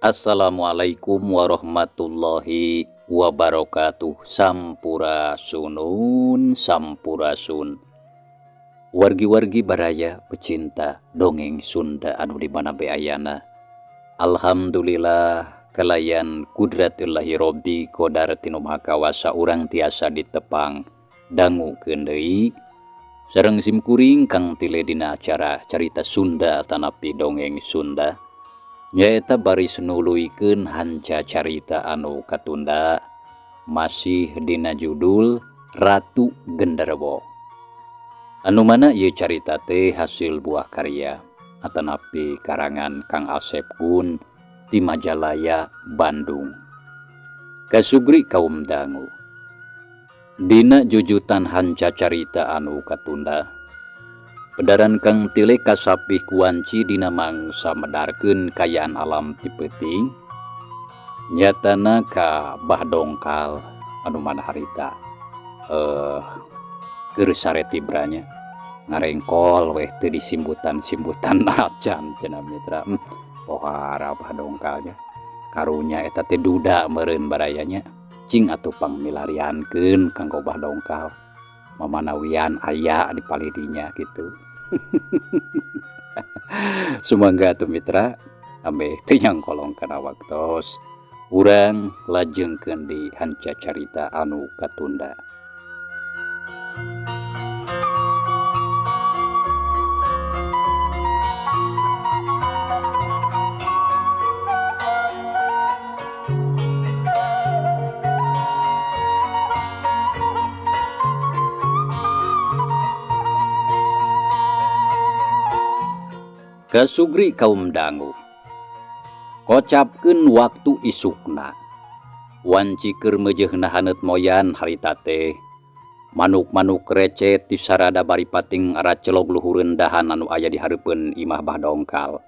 Assalamualaikum warahmatullahi wabarakatuh. Sampurasunun, sampurasun. Wargi-wargi baraya pecinta dongeng Sunda anu di mana beayana. Alhamdulillah kalayan kudratillahi robbi qadar tinu maha kawasa urang tiasa ditepang dangu deui sareng simkuring kang tile dina acara carita Sunda atanapi dongeng Sunda. Nyaeta bari senuluykeun hanca carita anu katunda masih dina judul Ratu Genderuwo. Anu mana ieu carita teh hasil buah karya atanapi karangan Kang Asep Kun ti Majalaya, Bandung. Kasugri kaum dangu. Dina jujutan hanca carita anu katunda pedaran kang tile kasapih kuanci dina mangsa medarkeun kayaan alam ti peuting nyatana ka bah dongkal anu mana harita keur sareti branya ngarengkol weh teu disimbutan-simbutan acan cenah mitra pohara bah dongkalnya karunya eta teh duda meureun barayanya cing atuh pangmilariankeun kanggo bah dongkal mamanawian aya di palidinya gitu. Sumangga atuh mitra ambe teu nyangkolong kana waktos urang lajengkeun di hanca carita anu katunda. Kasugri kaum dangu. Kocapkeun waktu isukna. Wanci keur meujeuhna haneut moyan harita teh. Manuk-manuk recet ti sarada bari pating aracelog luhureun dahan anu aya di hareupeun imah bah dongkal.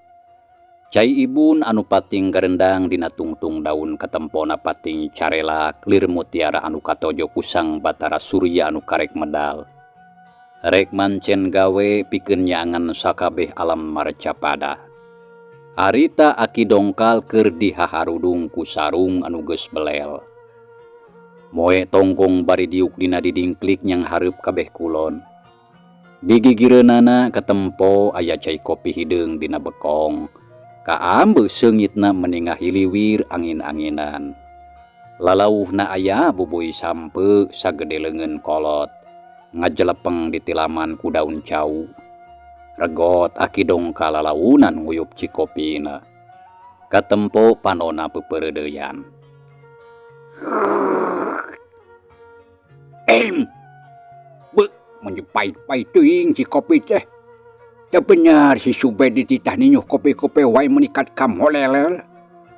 Cai ibun anu pating garendang dina tungtung daun katempona pating carelak lir mutiara anu katojo kusang batara surya anu karek medal. Rek mancen gawe pikeun nyaangan sakabeh alam marcapada. Harita aki dongkal keur dihaharudung ku sarung anu geus belel. Moe tongkong bari diuk dina didingklik nyang hareup kabeh kulon. Di gigireunana katempo aya cai kopi hideung dina bekong. Kaambeu seungitna meningah hiliwir angin-anginan. Lalauhna aya bubuy sampeu sagede leungeun kolot. Ngajelepeng di tilaman ku daun cau. Regot aki dongkal lalaunan nguyup cikopina. Katempo panona peupeureudeyan. Menjepait-pait teuing cikopi teh. Teu bener si Subed dititah ninyuh kopi-kopi wae menikat kam holelel.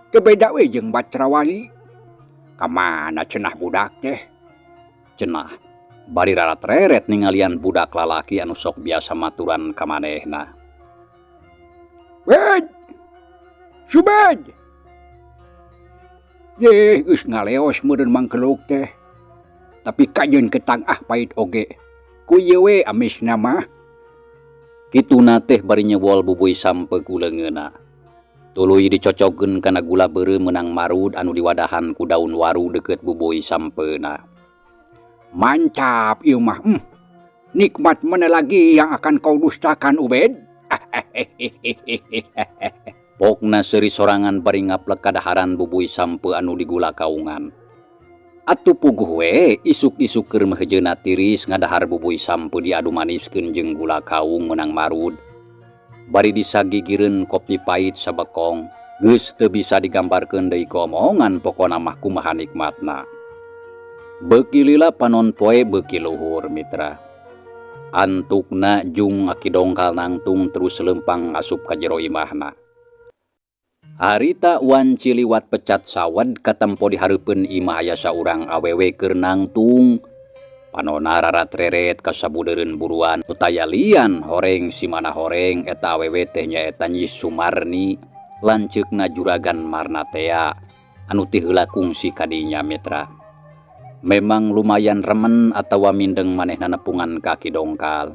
Teu beda we jeung Bacrawali. Kamana cenah budak teh? Cenah bari rarat reret ningalian budak lalaki anu sok biasa maturan ka manehna. Wed! Subed! Ye, geus ngaleos meureun mangkeluk teh. Tapi kajeun ketang pait oge. Ku ieu we amisna mah. Kituna teh bari nyewol bubuy sampe ku leungeunna. Tuluy dicocogkeun kana gula beureu meunang marud anu diwadahan ku daun waru deukeut bubuy sampeuna. Mantap ieu mah. Nikmat mana lagi yang akan kau dustakan, Ubed? Pokna seuri sorangan bari ngaplek kadaharan bubuy sampe anu digula kaungan. Atuh puguh we isuk-isuk keur meuhejeuna tiris ngadahar bubuy sampe diadu maniskeun jeung gula kaung meunang marud. Bari disagigireun kopi pait sabekong. Geus teu bisa digambarkeun deui ku omongan pokona mah kumaha nikmatna. Beuki lila panon poe beuki luhur mitra. Antukna jung aki dongkal nangtung terus lempang asup ka jero imahna. Harita wanci liwat pecat sawed katempo di hareupeun imah aya saurang awewe keur nangtung. Panona rarat-reret kasabudereun buruan utaya lian horeng si mana horeng eta awewe teh nyaeta Nyi Sumarni lanceukna Juragan Marnatea anu ti heula kungsi kadinya mitra. Memang lumayan remen atawa mindeng manehna nepungan ka Ki Dongkal.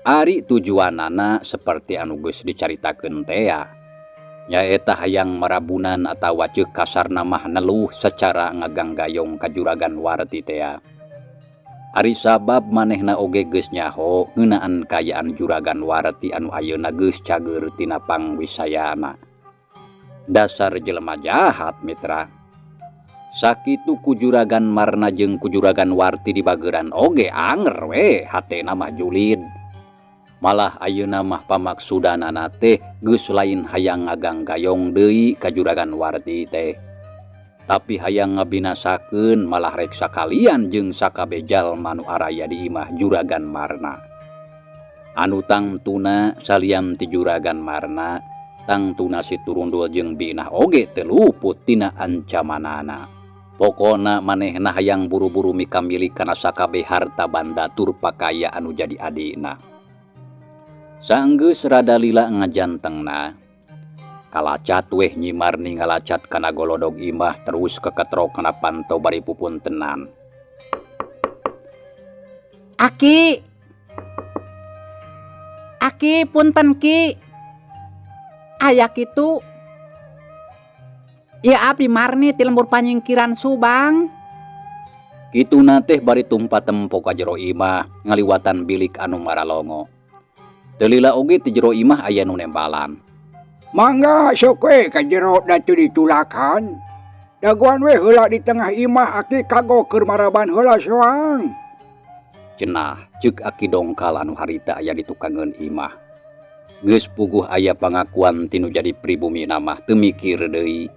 Ari tujuanana seperti anu geus dicaritakeun tea. Nyaeta hayang marabunan atawa ceuk kasarna mah neluh secara ngaganggayong ka Juragan Warti tea. Ari sabab manehna oge geus nyaho ngeunaan kayaan Juragan Warti anu ayeuna geus cager tina pangwisayana. Dasar jelema jahat mitra. Sakitu ku Juragan Marna jeung ku Juragan Warti di bageuran oge anger we hatena mah julid. Malah ayeuna mah pamaksudanana teh geus lain hayang ngaganggayong deui ka Juragan Warti teh. Tapi hayang ngabinasakeun malah rek sakalian jeung sakabeh jalma nu araya di imah Juragan Marna. Anu tangtuna saliam ti Juragan Marna, tangtuna si Turundul jeung Binah oge teu luput tina ancamanana. Pokona manehna hayang buru-buru mikamili kana sakabeh harta banda tur pakaya anu jadi adina. Sanggeus rada lila ngajantengna, kalacat weh Nyi Marni ngalacat kana golodog imah terus keketrok kana pantau bari pupuntenan. Aki punten Ki. Aya kitu. Ieu abdi Marni ti lembur panyingkiran Subang. Kituna teh bari tumpa tempo ka jero imah ngaliwatan bilik anu maralongo. Teu lila oge ti jero imah aya nu nembalan. Mangga sok we ka jero da teu ditulakan. Daguan we heula di tengah imah Aki kago keur maraban heula soang. Cenah ceuk Aki Dongkal anu harita aya di tukangeun imah. Geus puguh aya pangakuan tinu jadi pribumi mah teu mikir deui.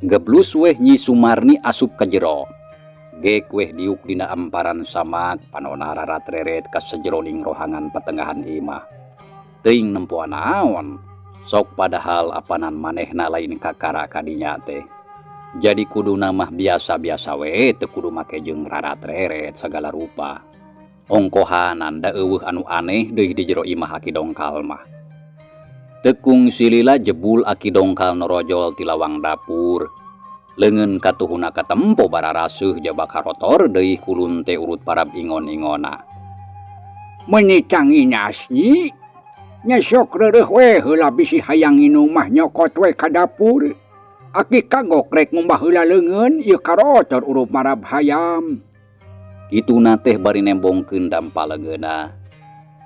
Geblus weh Nyi Sumarni asup ka jero. Gek weh diuk dina amparan samak panona rarat-reret ka sajeroning rohangan patengahan imah. Teuing nempoan naon. Sok padahal apanan manehna lain kakara kadinya teh. Jadi kuduna mah biasa-biasa we teu kudu make jeung rarat-reret sagala rupa. Ongkohanan da eueuh anu aneh deui di jero imah Aki Dongkal mah. Tekung silila jebul Aki Dongkal norojol ti lawang dapur. Leungeun katuhuna katempo bararaseuh jabak harotor deui kulun teh urut parab ingon-ingona. Menicangi Nyi. Nya sok reureuh we heula bisi hayang nginum mah nyokot we ka dapur. Aki kagok rek ngumbah heula leungeun ieu karotor urup marab hayam. Kituna teh bari nembongkeun dampaleungeunna.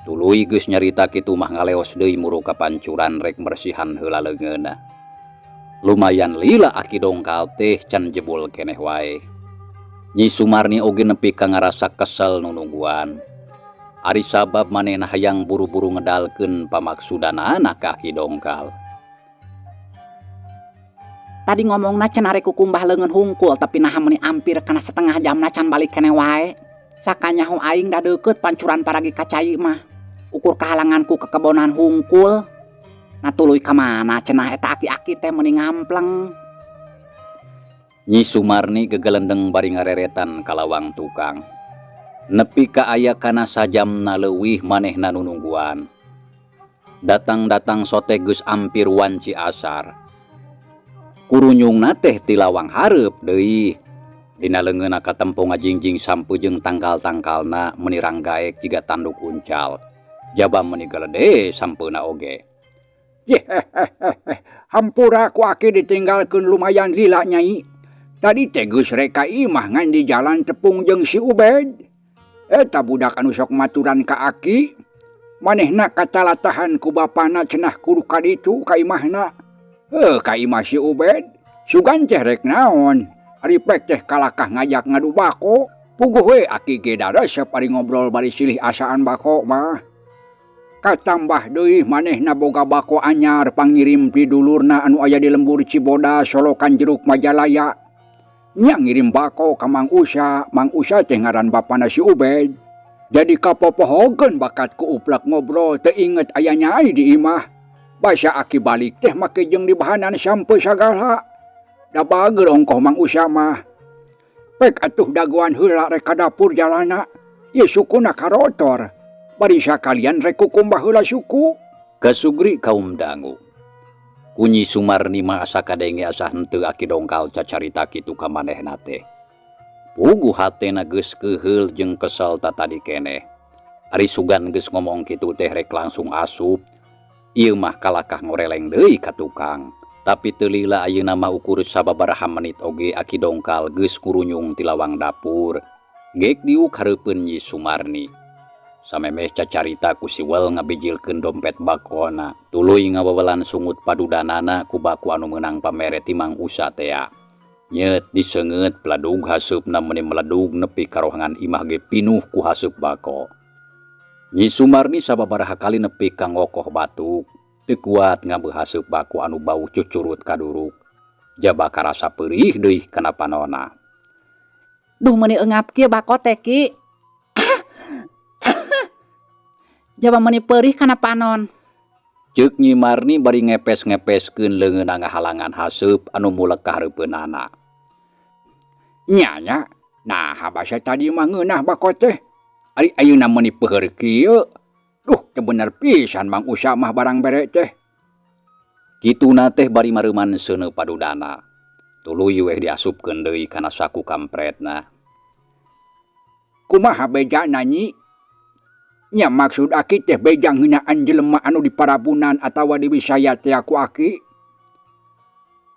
Tuluy geus nyarita kitu mah ngaleos deui muru ka pancuran rek bersihan heula leungeunna. Lumayan lila Aki Dongkal teh can jebul keneh wae. Nyi Sumarni oge nepi ka ngarasa kesel nunungguan. Ari sabab manehna hayang buru-buru ngedalkeun pamaksudanana ka Aki Dongkal. Tadi ngomongna cenah rek kukumbah leungeun hungkul tapi naha meuni ampir kana setengah jamna can balik keneh wae. Sakanyaho aing da deukeut pancuran paragi kacai mah. Ukur kahalanganku ke kebonan hungkul. Nah tuluy ka mana cenah eta aki-aki teh meuni ngampleng. Nyi Sumarni gegelendeng bari ngareretan ka lawang tukang. Nepi ka aya kana sajamna leuwih manehna nunungguan. Datang-datang sote geus ampir wanci asar. Kurunyungna teh ti lawang hareup deui. Dina leungeunna katempo ngajingjing sampeu jeung tangkal-tangkalna meuni ranggaek jiga tanduk uncal. Jaba meuni gelede sampeuna oge. Hampura ku Aki ditinggalkeun lumayan lila Nyai. Tadi teh geus rek ka imah ngan di jalan tepung jeung si Ubed. Eta budak anu sok maturan ka Aki. Manehna katalatahan ku bapana cenah kudu ka ditu ka imahna. Ka imah si Ubed. Sugan teh rek naon. Ari pek teh kalakah ngajak ngadu bako. Puguh we Aki ge da resep ari ngobrol bari silih asaan bako mah. Katambah deui manehna boga bako anyar pangirim ti dulurna anu aya di lembur Cibodas Solokan Jeruk Majalaya. Nya ngirim bako ka Mang Usa teh ngaran bapana si Ubed. Jadi kapopohogeun bakat ku uplak ngobrol teu inget aya Nyai di imah. Basa aki balik teh make jeung di bahanan sampai sagala. Da bager ongkoh Mang Usama. Pek atuh dagoan heula rek ka dapur jalana. Ieu sukuna karotor. Bari sakalian rek kukumbah heula suku. Kasugri kaum dangu. Kunyi Sumarni mah asa kadenge asa henteu Aki Dongkal cacarita kitu ka manehna teh. Puguh hatena geus keheul jeung kesel tadi keneh. Ari sugan geus ngomong kitu teh rek langsung asup. Ieu mah kalakah ngoreleng deui ka tukang. Tapi teu lila ayeuna mah ukur sababaraha menit oge Aki Dongkal geus ngurunyung ti lawang dapur. Geuk diuk hareupeun Nyi Sumarni. Samemeh cacarita ku siwel ngabijilkeun dompet bakona. Tuluy ngawewelan sungut padudanana ku baku anu meunang pamere ti Mang Usa tea. Nyet diseungeut pladug haseupna meuni meledug nepi ka rohangan imah ge pinuh ku haseup bako. Nyi Sumarni sababaraha kali nepi ka ngokoh batuk. Teu kuat ngabeuh haseup baku anu bau cucurut kaduruk. Jaba karasa peurih deui kana panonna. Duh meuni eungap kieu bako teh Ki. Jaba meuni peurih kana panon. Ceuk Nyi Marni bari ngepes-ngepeskeun leungeun ngahalangan haseup anu mulek ka hareupeunana. Nya, nah basa tadi mah ngeunah bako teh. Ari ayeuna meuni peuheur kieu. Duh, teu bener pisan Mang Usa mah barang bere teh. Kituna teh bari mareuman seuneu padudana. Tuluy weh diasupkeun deui kana saku kampretna. Kumaha bejana Nyi? Nya maksud Aki teh bejang heunaan jelema anu di parabunan atawa di wisaya teh aku Aki.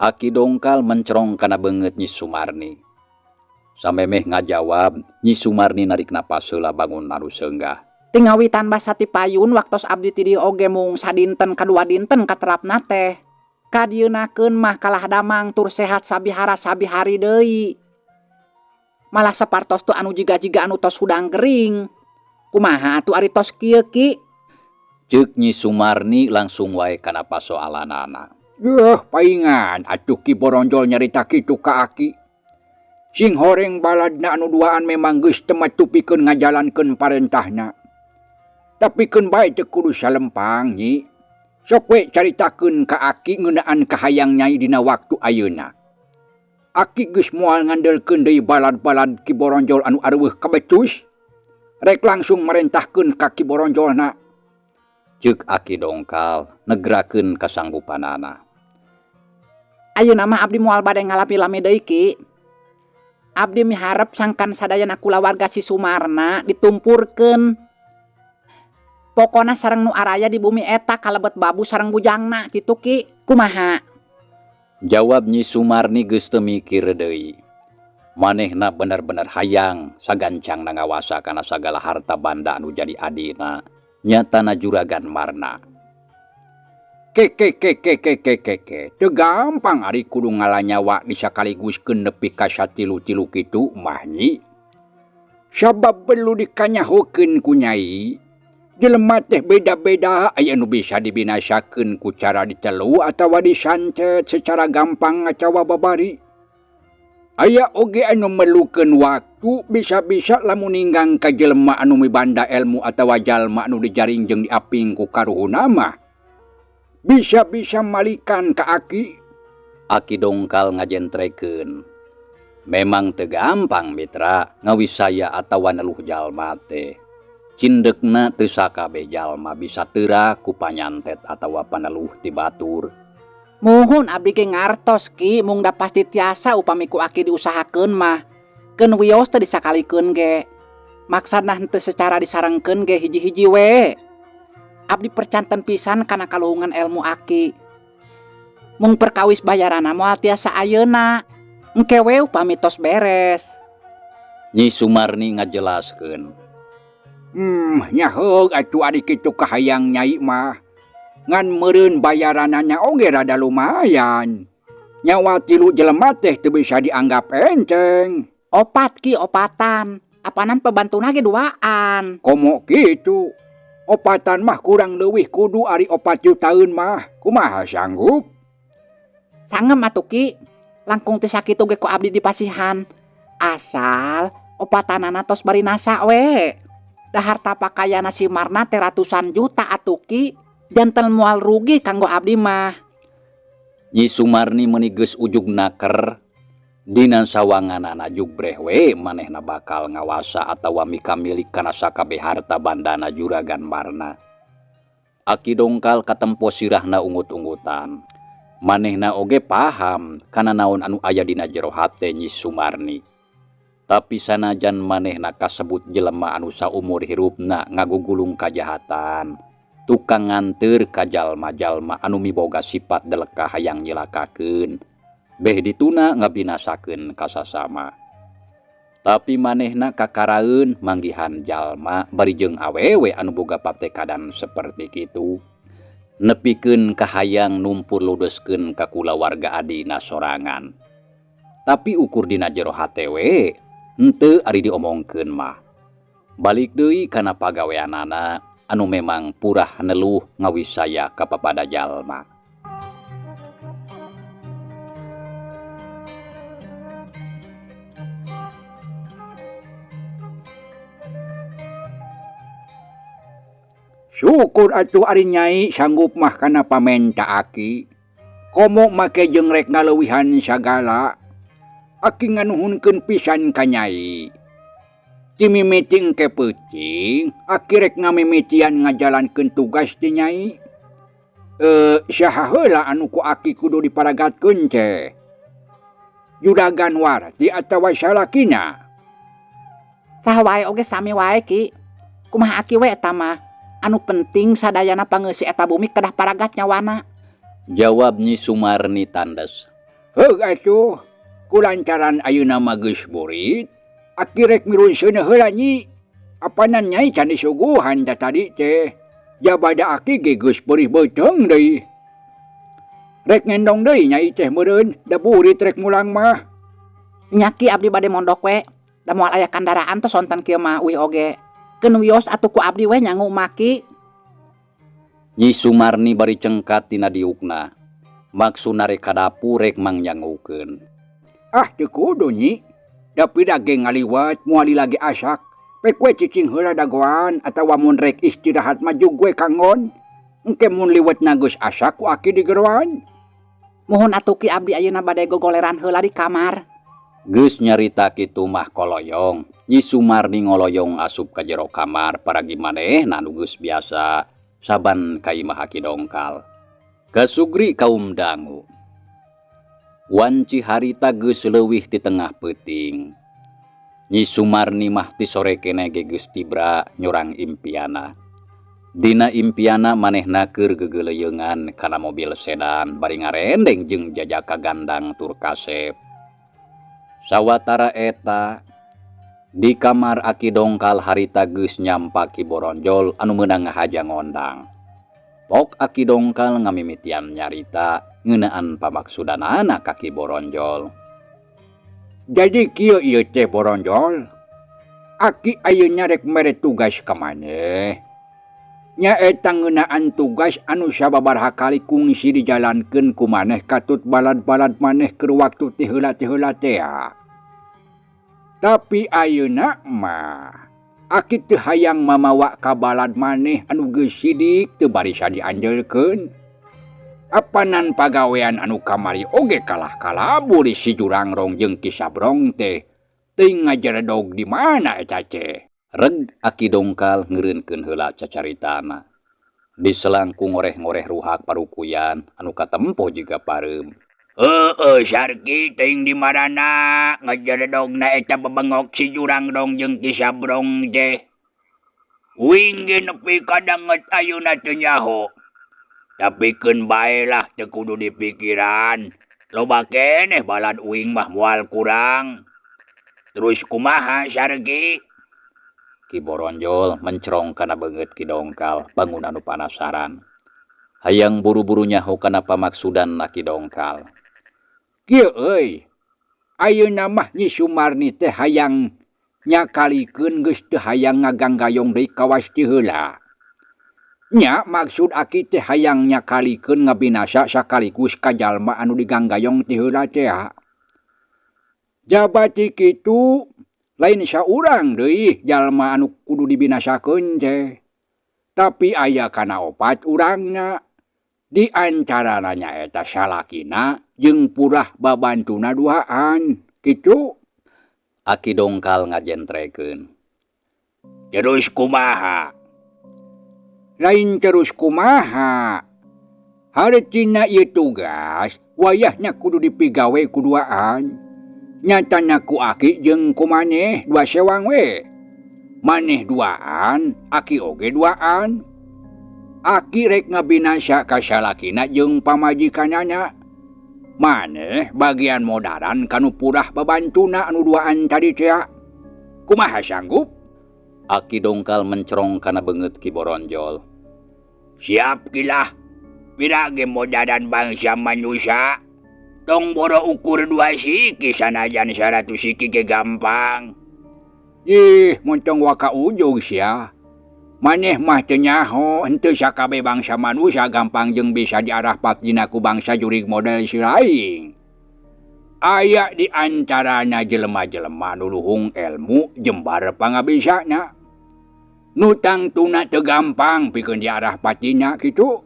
Aki Dongkal mencerong kana beungeut Nyi Sumarni. Samemeh ngajawab, Nyi Sumarni narik napas heula bangun anu seunggah. Tingawitan basa ti payun waktos abdi ti dieu oge mung sadinten kadua dinten katerapna teh. Kadieunnakeun mah kalah damang tur sehat sabihara sabihari deui. Malah sapartos tu anu jiga-jiga anu tos hudang gering. Kumaha atuh ari tos kieu Ki? Ceuk Nyi Sumarni langsung wae kana pasoalanana. Paingan atuh Ki Boronjol nyarita kitu ka Aki. Sing horeng baladna anu duaan memang geus teu matupikeun ngajalankeun parentahna. Tapi keun bae teu kudu salempang Nyi. Sok we caritakeun ka Aki ngeunaan kahayang Nyai dina waktu ayeuna. Aki geus moal ngandelkeun deui balad-balad Ki Boronjol anu areueuh kabecus. Rek langsung merentahkeun ka Ki Boronjolna. Ceuk Aki Dongkal negrakeun kasanggupanana. Ayeuna mah abdi moal bade ngalami-lami deui Ki. Abdi miharep sangkan sadayana kulawarga si Sumarna ditumpurkeun. Pokona sareng nu araya di bumi eta kalebet babu sareng bujangna kitu Ki. Kumaha? Jawab Nyi Sumarni geus teu mikir deui. Manehna bener-bener hayang sagancang ngawasa kana sagala harta banda anu jadi adina. Nyatana juragan Marna. Teu gampang ari kudu ngalanyawa disakaliguskeun nepi ka satilu-tilu kitu mah Nyi. Sabab perlu dikanyahokeun ku Nyai. Jelema teh beda-beda aya anu bisa dibinasakeun ku cara ditelu atawa disantet secara gampang atawa babari. Aya oge anu melukeun waktu bisa-bisa lamun ninggang ka jelema anu mibanda ilmu atawa jalma anu dijaring jeung diaping ku karuhuna mah. Bisa-bisa malikan ka Aki. Aki Dongkal ngajentrekeun. Memang teu gampang mitra ngawisaya atawa neluh jalma teh. Cindekna teu sakabeh jalma bisa teura ku panyantet atawa paneluh ti batur. Muhun abdi ge ngartos Ki, mung da pasti tiasa upami ku Aki diusahakeun mah. Keun wios teu disakalikeun ge. Maksudna henteu secara disarengkeun ge hiji-hiji we. Abdi percanten pisan kana kaluhungan ilmu Aki. Mung perkawis bayarana moal tiasa ayeuna. Engke we upami tos beres. Nyi Sumarni ngajelaskeun. Nyaheug atuh ari kitu kahayang Nyai mah. Ngan meureun bayaranana oge rada lumayan. Nyawa tilu jelema teh teu bisa dianggap enteng. Opat Ki, opatan. Apanan pebantuna ge duaan. Komo kitu. Opatan mah kurang leuwih kudu ari 4 jutaeun mah. Kumaha sanggup? Sangem atuh Ki. Langkung teu sakitu ge ku abdi dipasihan. Asal opatanana tos bari nasa we. Da harta pakaianna si Marna teh ratusan juta atuh Ki. Janten moal rugi kanggo abdi mah. Nyi Sumarni menigeus ujug naker dina sawanganana jugreh we manehna bakal ngawasa atawa mika milik kana sakabeh harta bandana juragan Barna. Aki Dongkal katempo sirahna ungut-ungutan. Manehna oge paham kana naon anu aya dina jero hate Nyi Sumarni. Tapi sanajan manehna kasebut jelema anu saumur hirupna ngagugulung kajahatan, tukang nganteur ka jalma-jalma anu miboga sifat delekah hayang nyelakakeun, beh dituna ngabinasakeun kasasama. Tapi manehna kakaraeun manggihan jalma bari jeung awewe anu boga patekadan saperti kitu, nepikeun kahayang numpur ludeskeun ka kulawarga adina sorangan. Tapi ukur dina jero hate we henteu ari diomongkeun mah. Balik deui kana pagaweanana anu memang purah neluh ngawisaya ka papada jalma. Syukur atuh ari Nyai sanggup mah kana pamenta Aki. Komo make jeung rek ngaleuwihan sagala. Aki nganuhunkeun pisan ka Nyai. Ti mimiting ke peuting, Aki rek ngamimitian ngajalankeun tugas ti Nyai. Saha heula anu ku Aki kudu diparagatkeun teh? Juragan Warti atawa salakina? Saha wae oge sami wae Ki. Kumaha Aki we eta mah? Anu penting sadayana pangeusih eta bumi kedah paragat nyawana. Jawab Nyi Sumarni tandes. Heuh atuh, kulancaran ayeuna mah geus burit, Aki rek mirunseun heula Nyi. Apanan Nyai can disuguhan da tadi teh. Jabada Aki ge geus beurih beuteung deui. Rek ngendong deui Nyai teh meureun, da burit rek mulang mah. Nya Ki abdi bade mondok we. Da moal aya kandaraan tos sonten kieu mah uih oge. Keun wios atuh ku abdi we nyangu maki. Nyi Sumarni bari cengkat tina diukna. Maksudna rek ka dapur rek mangnyangukeun. Ah teu kudu Nyi. Dapi dage ngaliwat moali lagi asak. Pek we cicing heula dagoan atawa mun rek istirahat mah jug we kangon. Engke mun liwat na geus asak ku Aki di geroan. Mohon atuh Ki abdi ayeuna bade gogoleran heula di kamar. Geus nyarita kitu mah koloyong. Nyi Sumarni ngoloyong asup ka jero kamar paragi manehna anu geus biasa saban ka imah Aki Dongkal. Kasugri kaum dangu. Wanci harita geus leuwih ti tengah peuting. Nyi Sumarni mah ti sore keneh ge geus tibra nyorang impiana. Dina impiana manehna keur gegeleuyeungan kana mobil sedan bari ngarendeng jeung jajaka gandang tur kasep. Sawatara eta di kamar Aki Dongkal harita geus nyampa Ki Boronjol anu meunang ngahaja ngondang. Pok Aki Dongkal ngamimitian nyarita ngeunaan pamaksudanana ka Ki Boronjol. Jadi kieu ieu teh Boronjol. Aki ayeuna rek mere tugas ka maneh. Nya eta ngeunaan tugas anu sababaraha kali kungsi dijalankeun ku maneh katut balad-balad maneh keur waktu ti heula teh. Tapi ayeuna mah Aki teu hayang mamawa ka balad maneh anu geus sidik teu barisa dianjeulkeun. Apanan pagawean anu kamari oge kalah kalabur si Jurangrong jeung Ki Sabrong teh. Teuing ngajeredog di mana eta teh? Reg Aki Dongkal ngeureunkeun heula cacaritana. Di selangkung ngoreh-ngoreh ruhak parukuyan anu katempo jiga pareum. Sarki teuing di marana ngajeredogna eta bebengok si Jurangrong jeung Ki Sabrong teh. Uing ge nepi kadanget ayeuna teu nyaho. Tapi keun bae lah teu kudu dipikiran. Loba keneh balad uing mah moal kurang. Terus kumaha Sarki? Ki Boronjol mencerong kana beungeut Ki Dongkal bangun anu panasaran. Hayang buru-buru nyaho kana pamaksudan Ki Dongkal. Kieu euy. Ayeuna mah Nyi Sumarni teh hayang nyakalikeun geus teu hayang ngaganggayong deui kawas ti heula. Nya maksud Aki teh hayang nyakalikeun ngabinasa sakaligus ka jalma anu diganggayong ti heula teh. Jabati kitu lain saurang deui jalma anu kudu dibinasakeun teh. Tapi aya kana opat urangna. Di antarana nyaeta salakina jeung purah babantuna duaan. Kitu. Aki dongkal ngajentrekeun. Terus kumaha? Lain terus kumaha. Hartina ieu tugas wayahna kudu dipigawe kuduaan. Nyatana ku aki jeung ku maneh dua sewang we. Maneh duaan, aki oge duaan. Aki rek ngabinasa ka salakina jeung pamajikanana. Maneh bagian modaran kanu purah babantuna anu duaan tadi teh. Kumaha sanggup? Aki dongkal mencerong kana beungeut Ki Boronjol. Siap kilah. Pira ge modaran bangsa manusia. Tong boro ukur 2 siki sanajan 100 siki ge gampang. Ih, montong waka ujug sia. Maneh mah teu nyaho henteu sakabe bangsa manusia gampang jeung bisa diarah patina ku bangsa jurig model si lain. Aya di antarana jelema-jelema nu luhung ilmu jembar pangabisana. Nu tangtuna teu gampang pikeun diarah patina kitu.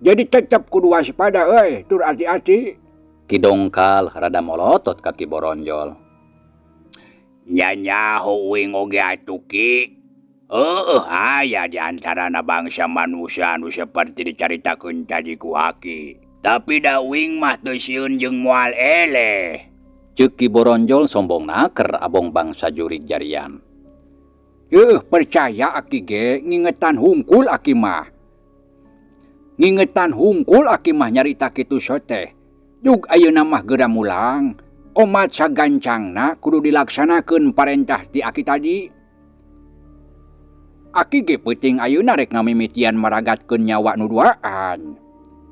Jadi tetep kudu waspada euy, tur hati-hati. Ki dongkal rada molotot ka Ki Boronjol. Nya nyaho uing oge atuh Ki. Aya di antarana bangsa manusia anu seperti dicaritakeun tadi ku Aki. Tapi da uing mah teu sieun jeung moal eleh. Ceuk Ki Boronjol sombongna keur abong bangsa jurig jarian. Percaya Aki ge ngingetan hungkul Aki mah. Ngingetan hungkul Aki mah nyarita kitu soteh. Jug ayeuna mah geura mulang. Omat sagancangna kudu dilaksanakeun parentah ti Aki tadi. Aki ge peuting ayeuna rek ngamimitian maragatkeun nyawa nu duaan.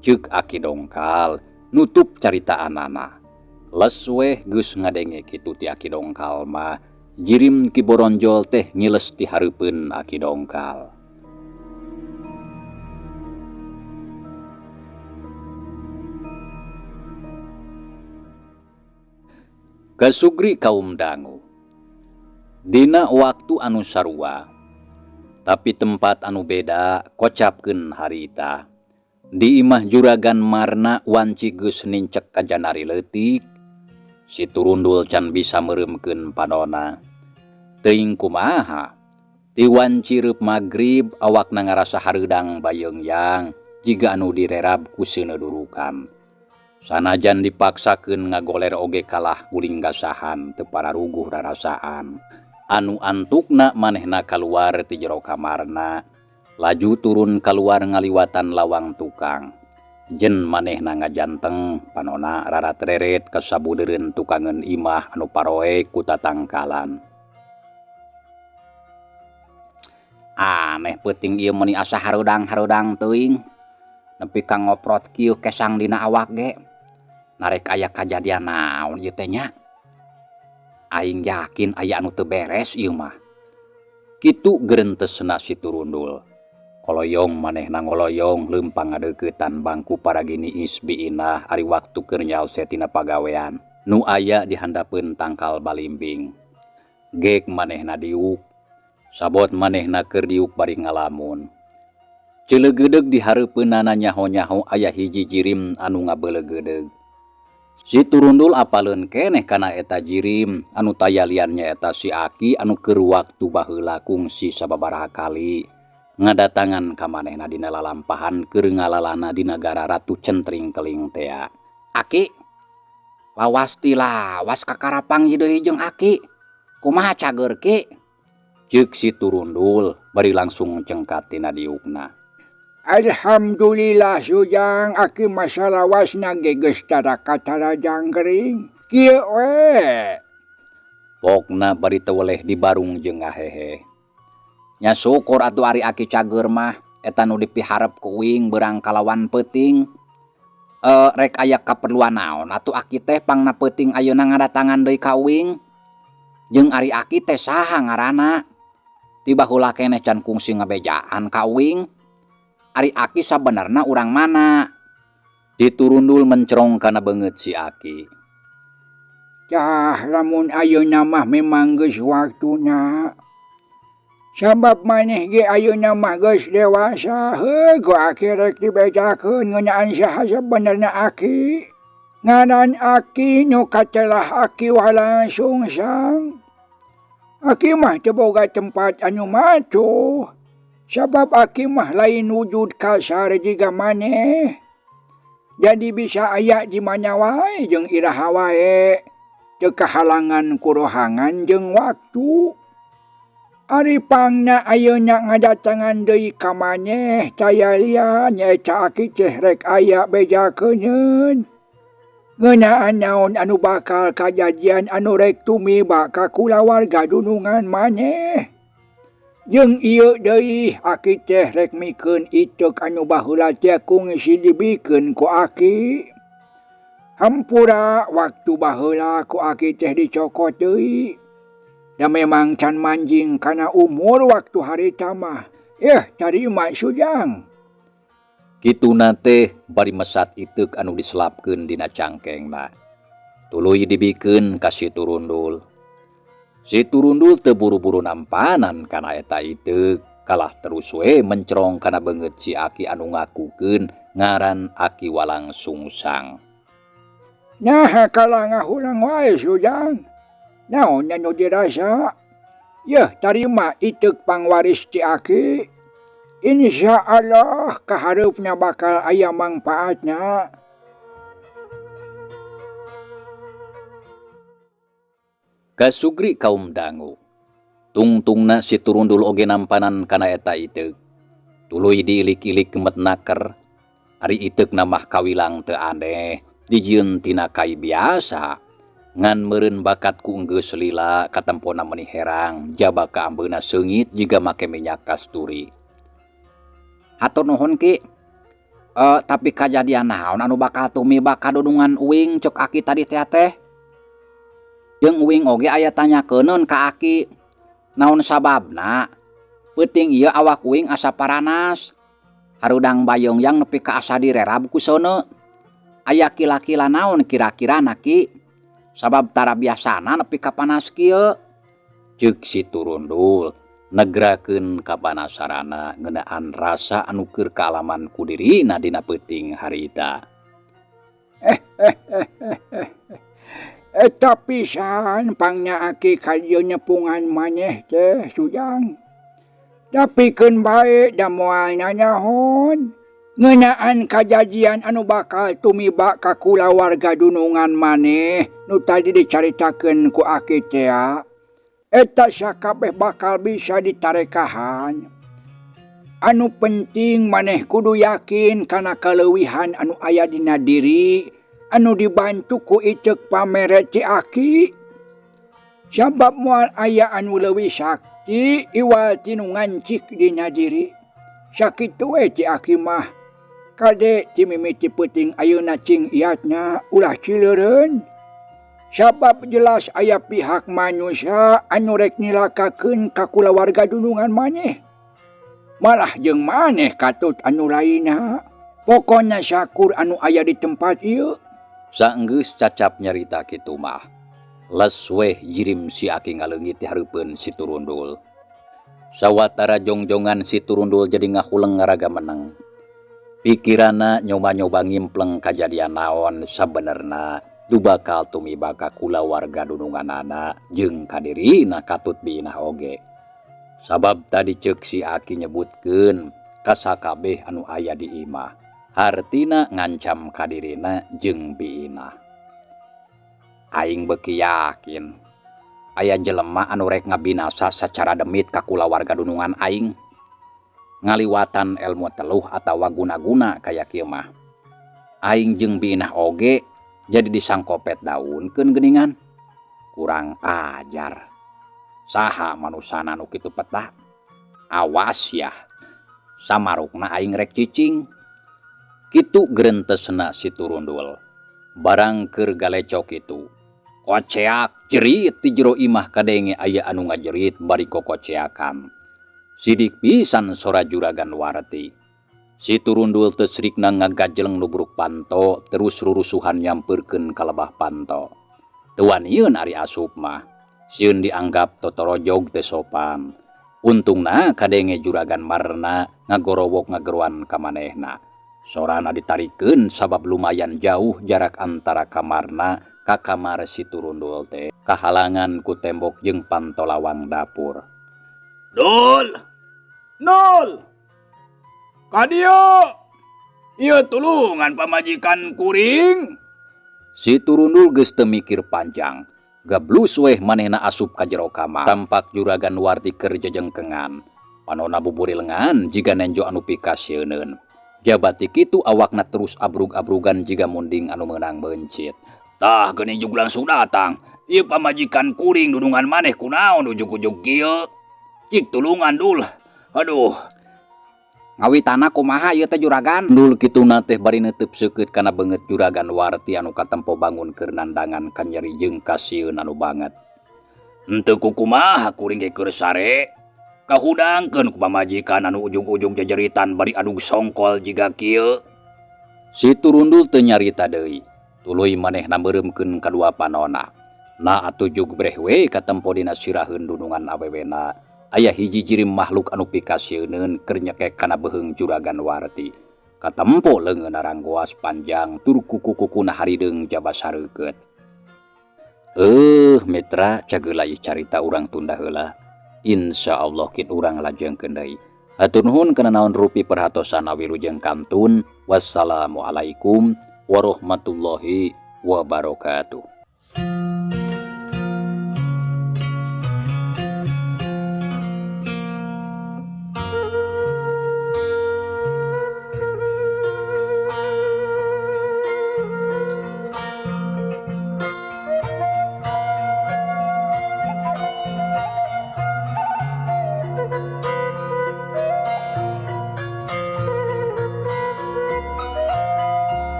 Ceuk Aki dongkal nutup caritaanana. Les weh geus ngadenge kitu ti Aki dongkal mah. Jirim Ki Boronjol teh ngiles ti hareupeun Aki dongkal. Kasugri kaum dangu. Dina waktu anu sarua, tapi tempat anu beda kocapkeun harita. Di imah juragan Marna wanci geus nincek ka janari leutik. Si Turundul can bisa meuremkeun panonna. Teuing kumaha? Ti wanci reup magrib awakna ngarasa hareudang bayeungyang jiga anu direrab ku seunedurukan. Sanajan dipaksakeun ngagoler oge kalah guling gasahan teu pararuguh rarasaan. Anu antukna manehna kaluar ti jero kamarna, laju turun kaluar ngaliwatan lawang tukang. Jen manehna ngajanteng panonna rarat-reret ka sabudeureun tukangeun imah anu paroe ku tatangkalan. Aneh peuting ieu meuni asa hareudang-hareudang teuing. Nepi ka ngoprot kieu kesang dina awak ge. Narek aya kajadian naon ieu teh nya? Aing yakin aya anu teu beres ieu mah. Kitu geurentesna si Turundul. Koloyong manehna ngoloyong leumpang ngadeuketan bangku paragini isbiina ari waktu keur nyaose tina pagawean nu aya di handapeun tangkal balimbing. Gek manehna diuk. Sabot manehna keur diuk bari ngalamun. Ceuleugeudeug di hareupeunana nyaho-nyaho aya hiji jirim anu ngabeuleugeudeg. Si Turundul apaleun keneh kana eta jirim anu tayalian nyaeta si Aki anu keur waktu baheula kungsi sababaraha kali ngadatangan ka manehna dina lalampahan keur ngalalana di nagara Ratu Centring Keling tea. Aki, lawas ti lawas kakarapang ieu deui jeung Aki. Kumaha cager Ki? Ceuk si Turundul bari langsung cengkat tina diukna. Alhamdulillah sujang Aki masalah wasna ge geus tara jangkring. Kieu we. Pokna bari teu weleh dibarung jeung ngahehe. Nya syukur atuh ari Aki cager mah eta nu dipiharep ku uing beurang kalawan peuting. Rek aya kaperluan naon atuh Aki teh pangna peuting ayeuna ngadatangan deui ka uing. Jeung ari Aki teh saha ngaranna? Tiba heula keneh can kungsi ngabejaan ka uing. Ari Aki sabenerna urang mana? Diturundul mencerong kana beungeut si Aki. Cah lamun ayeuna mah memang geus waktuna. Sabab maneh ge ayeuna mah geus dewasa, heuh aki rek dibejakeun ngeunaan saha sabenerna aki. Ngaran aki nu katelah aki walang sungsang. Aki mah teu boga tempat anu matuh. Sabab aki mah lain wujud kasar jiga maneh. Jadi bisa aya di mana wae jeung iraha wae. Teu kahalangan ku rohangan jeung waktu. Ari pangna ayeuna ngadatangan deui ka maneh, taya lian nyaeta aki teh rek aya bejakeun. Ngeunaan naon anu bakal kajadian anu rek tumiba ka kulawarga dunungan maneh. Jeung ieu deui aki teh rek mikeun iteuk anu baheula teh kungsi dibikeun ku aki. Hampura waktu baheula ku aki teh dicokot deui. Da memang can manjing kana umur waktu harita mah. Tarima sujang. Kituna teh bari mesat iteuk anu diselapkeun dina cangkengna. Tuluy dibikeun ka si Turundul. Si Turundul teu buru-buru nampanan kana eta iteuk, kalah terus we mencrong kana beungeut si aki anu ngakukeun ngaran Aki Walang Sungsang. Nah, kalah ngahulang wae sujang. Naon anu dirasa? Tarima iteuk pangwaris ti aki. Insya Allah kahareupna bakal aya mangpaatna. Kasugri kaum dangu. Tungtungna si Turundul oge nampanan kana eta iteuk. Tuluy diilik-ilik kemet naker. Ari iteukna mah kawilang teu aneh, dijieun tina kai biasa. Ngan meureun bakat ku geus lila katempona meuni herang, jaba ka ambeuna seungit jiga make minyak kasturi. Hatur nuhun Ki. Tapi kajadian naon anu bakal tumiba ka dudungan uing cok aki tadi teh? Jeung uing oge aya tanyakeuneun ka aki. Naon sababna? Peuting ieu awak uing asa paranas. Harudang bayeongyang nepi ka asa direrab ku sono. Aya kila-kila naon kira-kirana Ki? Sabab tara biasana nepi ka panas kieu. Ceuk si Turundul negrakeun kapanasaranna ngeunaan rasa anu keur kaalaman ku dirina dina peuting harita. Eta pisan pangnya aki kadieu nyepungan maneh teh sujang. Dapikeun bae da moal nanaon. Ngeunaan kajadian anu bakal tumiba ka kulawarga dunungan maneh nu tadi dicaritakeun ku aki teh. Eta sakabeh bakal bisa ditarekahan. Anu penting maneh kudu yakin kana kaleuwihan anu aya dina diri anu dibantu ku iteuk pamere ti aki. Sabab moal aya anu leuwih sakti iwal tinu ngancik dina diri. Sakitu we ti aki mah. Kade ti mimiti peuting ayeuna cing iatna ulah cileureun. Sabab jelas aya pihak manusia anu rek nilakakeun ka kulawarga dunungan maneh. Malah jeung maneh katut anu lainna. Pokona syakur anu aya di tempat ieu. Saenggeus cacap nyarita kitu mah. Les weh jirim si aki ngaleungit ti hareupeun si Turundul. Sawatara jongjongan si Turundul jadi ngahuleng ngaraga meneng. Pikiranna nyoba-nyoba ngimpleng kajadian naon sabenerna du bakal tumiba ka kulawarga dununganana jeung ka dirina katut biinah oge. Sabab tadi ceuk si aki nyebutkeun kasakabeh anu aya di imah. Hartina ngancam ka dirina jeung biinah. Aing beuki yakin aya jelema anu rek ngabinasa sacara demit ka kulawarga dunungan aing. Ngaliwatan ilmu teluh atawa guna-guna kaya kieu mah. Aing jeung biinah oge jadi disangkopet daunkeun geuningan. Kurang ajar. Saha manusana nu kitu petah? Awas ya. Samarukna aing rek cicing. Kitu gerentesna si Turundul. Barang keur galecok kitu. Koceak jerit ti jero imah kadenge aya anu ngajerit bari kokoceakan. Sidik pisan sora juragan warti. Si Turundul teu srikna ngagajleng nubruk panto terus rurusuhan nyampeurkeun ka lebah panto. Teu wanieun ari asup mah. Sieun dianggap totorojog teu sopan. Untungna kadenge juragan Marna ngagorowok ngageruan ka manehna. Sorana ditarikeun sabab lumayan jauh jarak antara kamarna ka kamar si Turundul teh, kahalangan ku tembok jeung pantolawang dapur. Dul! Dul! Kadio! Ieu tulungan pamajikan kuring. Si Turundul geus teu mikir panjang. Gablus weh manehna asup ka jero kamar. Tampak juragan Warti keur jejengkengan. Panonna buburi lengan jiga nenjo anu pikasieun. Jabati kitu awakna terus abrug-abrugan jiga munding anu meunang bencit. Tah geuning jug langsung datang. Ieu pamajikan kuring dudungan maneh kunaon ujug-ujug kieu? Cik tulungan Dul. Aduh. Ngawitana kumaha ieu teh juragan? Dul kituna teh bari neuteub seukeut kana beungeut juragan Warti anu katempo bangun keur nandangan ka nyeri jeung kasieun anu banget. Henteu kumaha kuring ge keur sare. Kahudangkeun ku pamajikan anu ujung-ujung jajeritan bari adu songkol jiga kieu. Si Turundul teu nyarita deui. Tuluy manehna meureumkeun kadua panonna. Na atuh jug breh we katempo dina siraheun dudungan awewena. Aya hiji jirim makhluk anu pikasieun keur nyekek kana beheung juragan Warti. Katempo leungeun aranggoas panjang tur kuku-kukuna harideung jaba sareukeut. Mitra cageula ieu carita urang tunda heula. Insyaallah kin urang lajengkeun deui. Hatur nuhun kana naon rupi perhatosan wilujeng kantun. Wassalamualaikum warahmatullahi wabarakatuh.